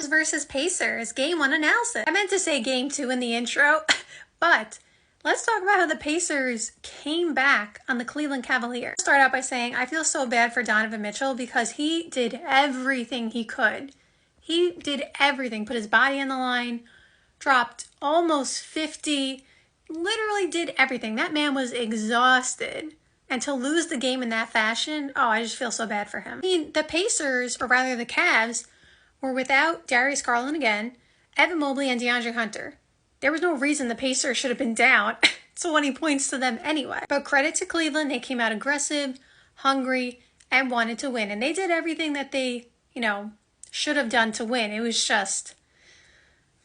Versus Pacers, game 1 analysis. I meant to say game 2 in the intro, but let's talk about how the Pacers came back on the Cleveland Cavaliers. I'll start out by saying I feel so bad for Donovan Mitchell because he did everything he could. He did everything, put his body on the line, dropped almost 50, literally did everything. That man was exhausted. And to lose the game in that fashion, oh, I just feel so bad for him. I mean, the Pacers, or rather the Cavs, were without Darius Garland again, Evan Mobley, and DeAndre Hunter. There was no reason the Pacers should have been down 20 points to them anyway. But credit to Cleveland, they came out aggressive, hungry, and wanted to win. And they did everything that they, should have done to win. It was just,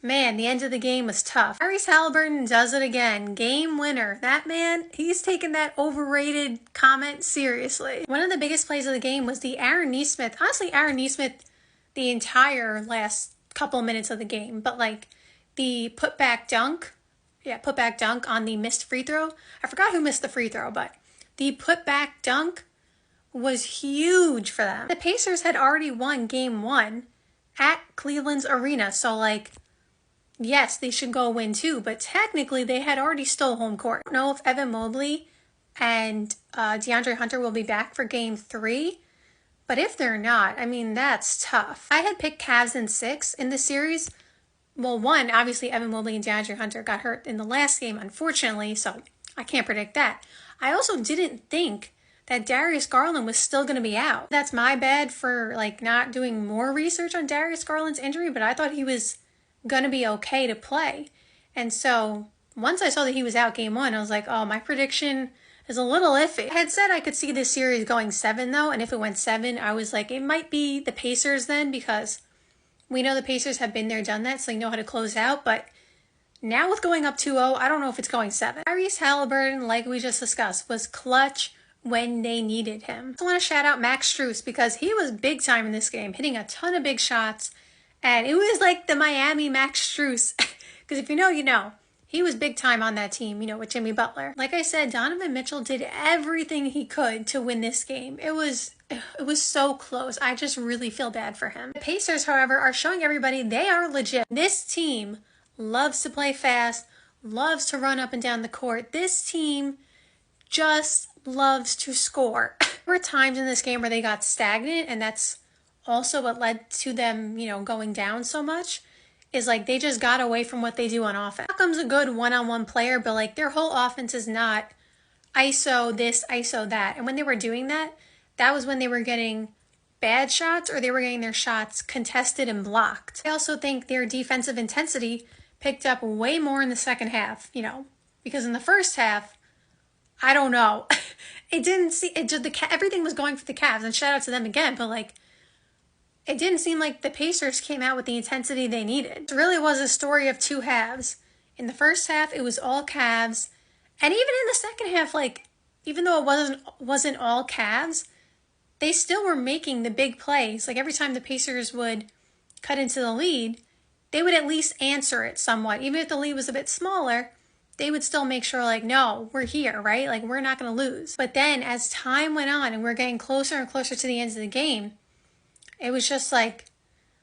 man, the end of the game was tough. Tyrese Haliburton does it again. Game winner. That man, he's taken that overrated comment seriously. One of the biggest plays of the game was the Aaron Nesmith. Honestly, Aaron Nesmith the entire last couple minutes of the game. But like the putback dunk on the missed free throw. I forgot who missed the free throw, but the putback dunk was huge for them. The Pacers had already won game 1 at Cleveland's arena. So like, yes, they should go win 2, but technically they had already stole home court. I don't know if Evan Mobley and DeAndre Hunter will be back for game 3, but if they're not, I mean, that's tough. I had picked Cavs in 6 in the series. Well, one, obviously Evan Mobley and DeAndre Hunter got hurt in the last game, unfortunately, so I can't predict that. I also didn't think that Darius Garland was still going to be out. That's my bad for like not doing more research on Darius Garland's injury, but I thought he was going to be okay to play. And so once I saw that he was out game 1, I was like, oh, my prediction is a little iffy. I had said I could see this series going 7 though, and if it went 7, I was like, it might be the Pacers then, because we know the Pacers have been there, done that, so they know how to close out. But now with going up 2-0, I don't know if it's going 7. Tyrese Haliburton, like we just discussed, was clutch when they needed him. I want to shout out Max Strus because he was big time in this game, hitting a ton of big shots. And it was like the Miami Max Strus. Because if you know, you know. He was big time on that team, with Jimmy Butler. Like I said, Donovan Mitchell did everything he could to win this game. It was so close. I just really feel bad for him. The Pacers, however, are showing everybody they are legit. This team loves to play fast, loves to run up and down the court. This team just loves to score. There were times in this game where they got stagnant, and that's also what led to them, going down so much, is like they just got away from what they do on offense. Siakam's a good one-on-one player, but like their whole offense is not ISO this, ISO that. And when they were doing that, that was when they were getting bad shots or they were getting their shots contested and blocked. I also think their defensive intensity picked up way more in the second half, because in the first half, I don't know. Everything was going for the Cavs, and shout out to them again, but like, it didn't seem like the Pacers came out with the intensity they needed. It really was a story of 2 halves. In the first half, it was all Cavs, and even in the second half, like, even though it wasn't all Cavs, they still were making the big plays. Like every time the Pacers would cut into the lead, they would at least answer it somewhat. Even if the lead was a bit smaller, they would still make sure, like, no, we're here, right? Like, we're not going to lose. But then as time went on and we're getting closer and closer to the end of the game, it was just like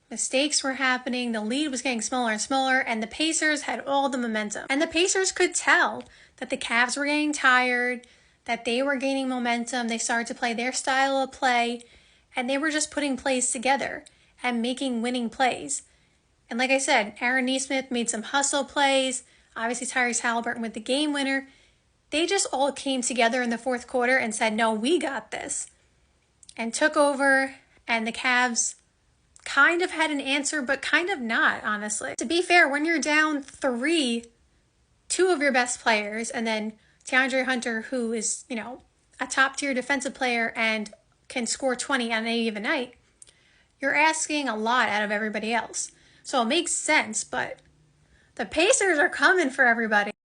mistakes were happening. The lead was getting smaller and smaller, and the Pacers had all the momentum. And the Pacers could tell that the Cavs were getting tired, that they were gaining momentum. They started to play their style of play, and they were just putting plays together and making winning plays. And like I said, Aaron Nesmith made some hustle plays. Obviously, Tyrese Haliburton with the game winner. They just all came together in the fourth quarter and said, no, we got this. And took over, and the Cavs kind of had an answer, but kind of not, honestly. To be fair, when you're down 3, 2 of your best players, and then DeAndre Hunter, who is, a top-tier defensive player and can score 20 on any given night, you're asking a lot out of everybody else. So it makes sense, but the Pacers are coming for everybody.